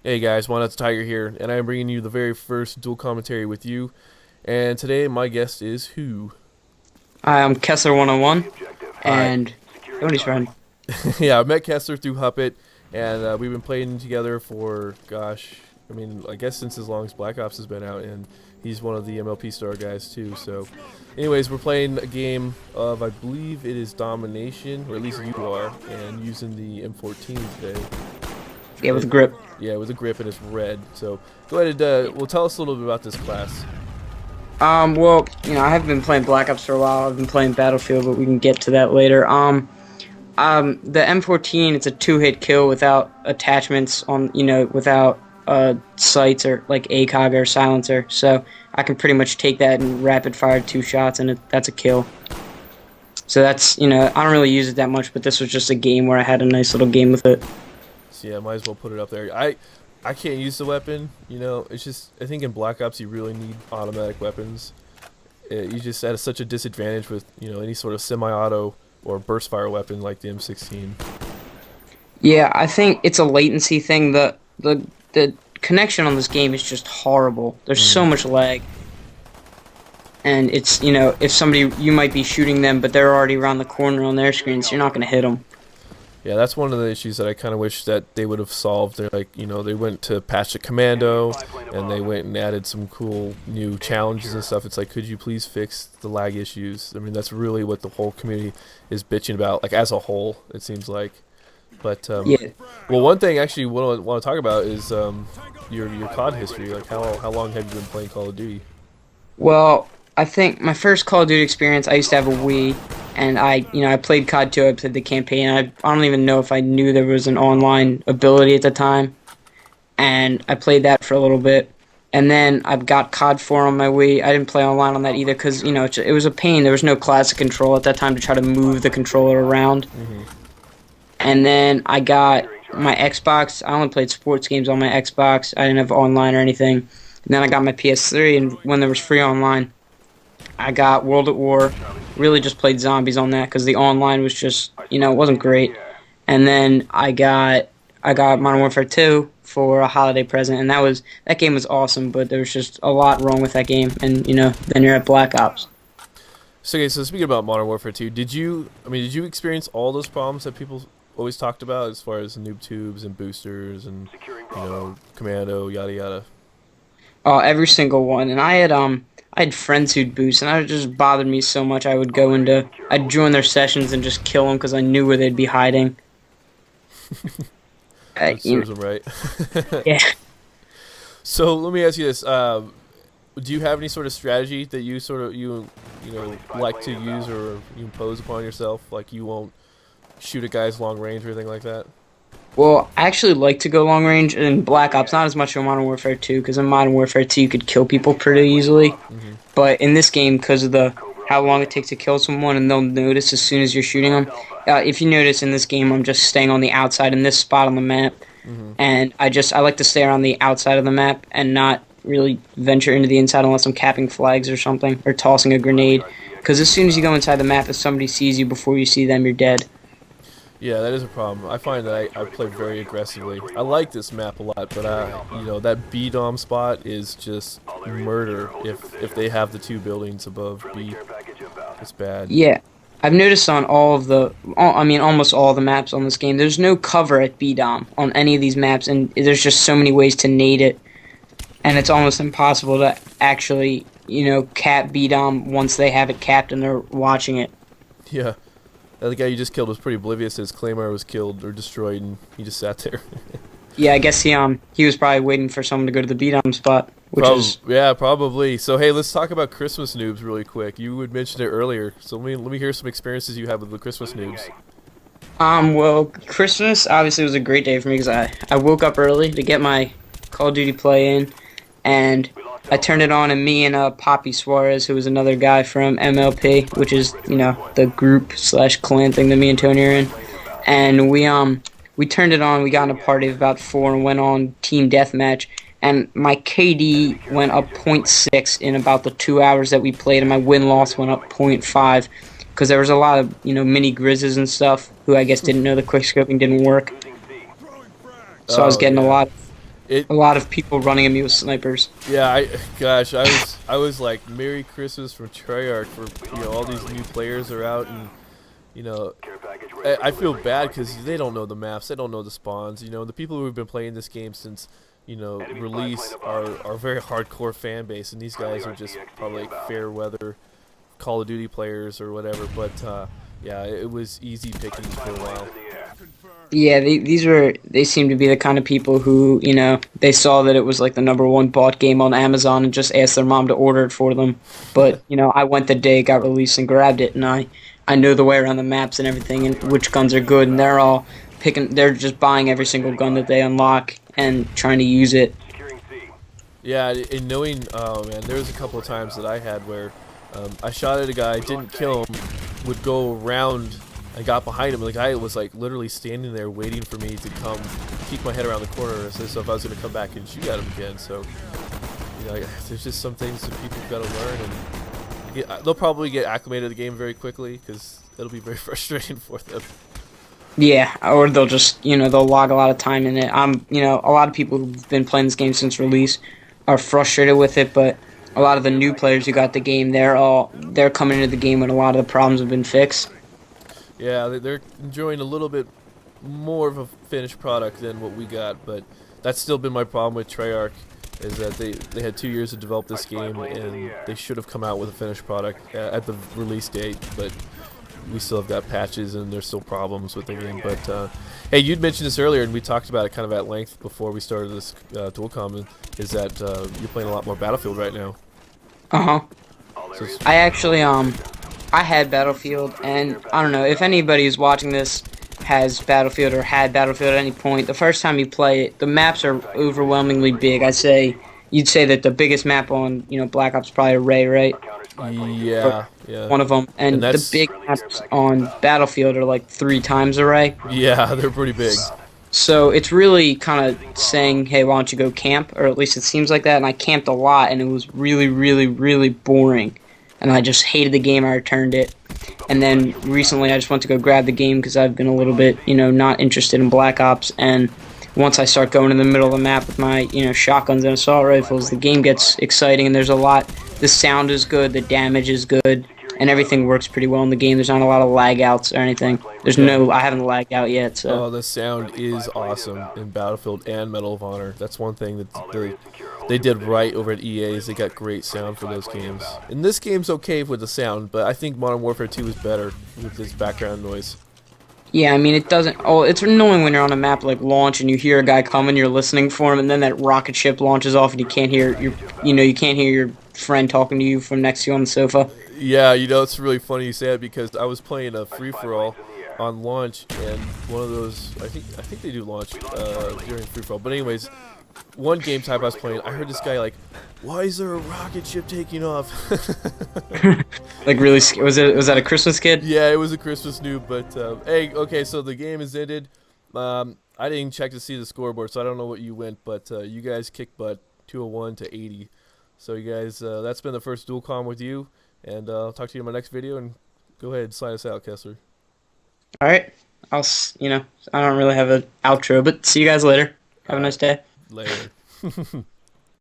Hey guys, One Nuts Tiger here, and I am bringing you the very first dual commentary with you. And today my guest is who? Hi, I'm Kessler101, Alright, and Tony's friend. yeah, I met Kessler through Hupit, and we've been playing together for, gosh, I guess since as long as Black Ops has been out, and he's one of the MLP star guys too. So, anyways, we're playing a game of, I believe it is Domination, or at least you are, and using the M14 today. Yeah, with It, grip. yeah, with a grip and it's red. So, go ahead and, well, tell us a little bit about this class. Well, I haven't been playing Black Ops for a while. I've been playing Battlefield, but we can get to that later. The M14, it's a two-hit kill without attachments on, without sights or like ACOG or silencer. So I can pretty much take that and rapid fire 2 shots, and that's a kill. So that's, I don't really use it that much, but this was just a game where I had a nice little game with it. So yeah, might as well put it up there. I can't use the weapon. It's just I think in Black Ops you really need automatic weapons. You just at such a disadvantage with any sort of semi-auto or burst fire weapon like the M16. Yeah, I think it's a latency thing. The connection on this game is just horrible. There's so much lag. And it's, if somebody, you might be shooting them, but they're already around the corner on their screen, so you're not going to hit them. Yeah, that's one of the issues that I kind of wish that they would have solved. They're like, they went to patch the commando, and they went and added some cool new challenges and stuff. It's like, could you please fix the lag issues? I mean, that's really what the whole community is bitching about, like as a whole, it seems like. But Yeah. well, one thing actually want to talk about is your COD history. Like, how long have you been playing Call of Duty? Well, I think my first Call of Duty experience, I used to have a Wii, and I played COD 2, I played the campaign. I don't even know if I knew there was an online ability at the time, and I played that for a little bit. And then I've got COD 4 on my Wii. I didn't play online on that either because, it was a pain. There was no classic control at that time to try to move the controller around. And then I got my Xbox. I only played sports games on my Xbox. I didn't have online or anything. And then I got my PS3, and when there was free online, I got World at War. Really just played zombies on that because the online was just, it wasn't great. And then I got Modern Warfare 2 for a holiday present, and that game was awesome, but there was just a lot wrong with that game. And then you're at Black Ops. So okay, so speaking about Modern Warfare 2, did you experience all those problems that people always talked about as far as noob tubes and boosters and commando yada yada? Every single one. And I had friends who'd boost, and it just bothered me so much. I'd join their sessions and just kill them because I knew where they'd be hiding. That serves them right. Yeah. So let me ask you this: do you have any sort of strategy that you like to use or you impose upon yourself? Like you won't shoot at guys long range or anything like that? Well, I actually like to go long range in Black Ops, not as much in Modern Warfare 2, because in Modern Warfare 2 you could kill people pretty easily. But in this game, because of how long it takes to kill someone, and they'll notice as soon as you're shooting them. If you notice in this game, I'm just staying on the outside in this spot on the map, and I like to stay around the outside of the map and not really venture into the inside unless I'm capping flags or something, or tossing a grenade. Because as soon as you go inside the map, if somebody sees you before you see them, you're dead. Yeah, that is a problem. I find that I play very aggressively. I like this map a lot, but that B dom spot is just murder. If they have the two buildings above B, it's bad. Yeah, I've noticed on almost all the maps on this game, there's no cover at B-Dom on any of these maps, and there's just so many ways to nade it, and it's almost impossible to actually, cap B-Dom once they have it capped and they're watching it. Yeah, the guy you just killed was pretty oblivious that his Claymore was killed or destroyed, and he just sat there. Yeah, I guess he was probably waiting for someone to go to the B-Dom spot, Yeah, probably. So hey, let's talk about Christmas noobs really quick. You had mentioned it earlier, so let me hear some experiences you have with the Christmas noobs. Well, Christmas obviously was a great day for me because I woke up early to get my Call of Duty play in, and I turned it on, and me and Poppy Suarez, who was another guy from MLP, which is the group/clan thing that me and Tony are in, and we turned it on. We got in a party of about 4 and went on team deathmatch, and my KD went up point 0.6 in about the 2 hours that we played, and my win-loss went up point 0.5 because there was a lot of mini grizzes and stuff who I guess didn't know the quickscoping didn't work. So I was getting a lot. It A lot of people running at me with snipers. Yeah, gosh, I was like, Merry Christmas from Treyarch for all these new players are out, and I feel bad because they don't know the maps, they don't know the spawns. The people who have been playing this game since release are a very hardcore fan base, and these guys are just probably like fair weather Call of Duty players or whatever. But yeah, it was easy pickings for a while. Yeah, they seem to be the kind of people who, they saw that it was like the #1 bought game on Amazon and just asked their mom to order it for them. But, I went the day it got released and grabbed it, and I know the way around the maps and everything and which guns are good, and they're just buying every single gun that they unlock and trying to use it. Yeah, and knowing, oh man, there was a couple of times that I had where I shot at a guy, didn't kill him, would go around. I got behind him. The guy was like literally standing there waiting for me to come peek my head around the corner so if I was going to come back and shoot at him again. So, there's just some things that people got to learn, and they'll probably get acclimated to the game very quickly because it'll be very frustrating for them. Yeah, or they'll just, they'll log a lot of time in it. A lot of people who've been playing this game since release are frustrated with it, but a lot of the new players who got the game, they're coming into the game when a lot of the problems have been fixed. Yeah, they're enjoying a little bit more of a finished product than what we got, but that's still been my problem with Treyarch, is that they had 2 years to develop this game, and they should have come out with a finished product at the release date, but we still have got patches, and there's still problems with the game. But, hey, you'd mentioned this earlier, and we talked about it kind of at length before we started this dual comm, is that you're playing a lot more Battlefield right now. Uh-huh. So I actually, I had Battlefield, and I don't know if anybody who's watching this has Battlefield or had Battlefield at any point. The first time you play it, the maps are overwhelmingly big. You'd say that the biggest map on Black Ops is probably Array, right? Yeah, yeah. One of them, and the big maps on Battlefield are like 3 times Array. Yeah, they're pretty big. So it's really kind of saying, hey, why don't you go camp? Or at least it seems like that. And I camped a lot, and it was really, really, really boring. And I just hated the game. I returned it. And then recently I just went to go grab the game because I've been a little bit, not interested in Black Ops. And once I start going in the middle of the map with my, shotguns and assault rifles, the game gets exciting, and there's a lot. The sound is good, the damage is good, and everything works pretty well in the game. There's not a lot of lag outs or anything. I haven't lagged out yet. So. Oh, the sound is awesome in Battlefield and Medal of Honor. That's one thing that they did right over at EA, is they got great sound for those games. And this game's okay with the sound, but I think Modern Warfare 2 is better with this background noise. Yeah, I mean, it doesn't... Oh, it's annoying when you're on a map like launch and you hear a guy coming, you're listening for him, and then that rocket ship launches off and you can't hear your friend talking to you from next to you on the sofa. Yeah, it's really funny you say that because I was playing a free-for-all on launch, and one of those... I think they do launch during free-for-all. But anyways, one game type I was playing, I heard this guy like, why is there a rocket ship taking off? Like, really, was that a Christmas kid? Yeah, it was a Christmas noob, but hey, okay, so the game is ended. I didn't check to see the scoreboard, so I don't know what you went, but you guys kicked butt 201 to 80. So you guys, that's been the first dual comm with you, and I'll talk to you in my next video, and go ahead and sign us out, Kessler. All right. I don't really have an outro, but see you guys later. Have a nice day. Later.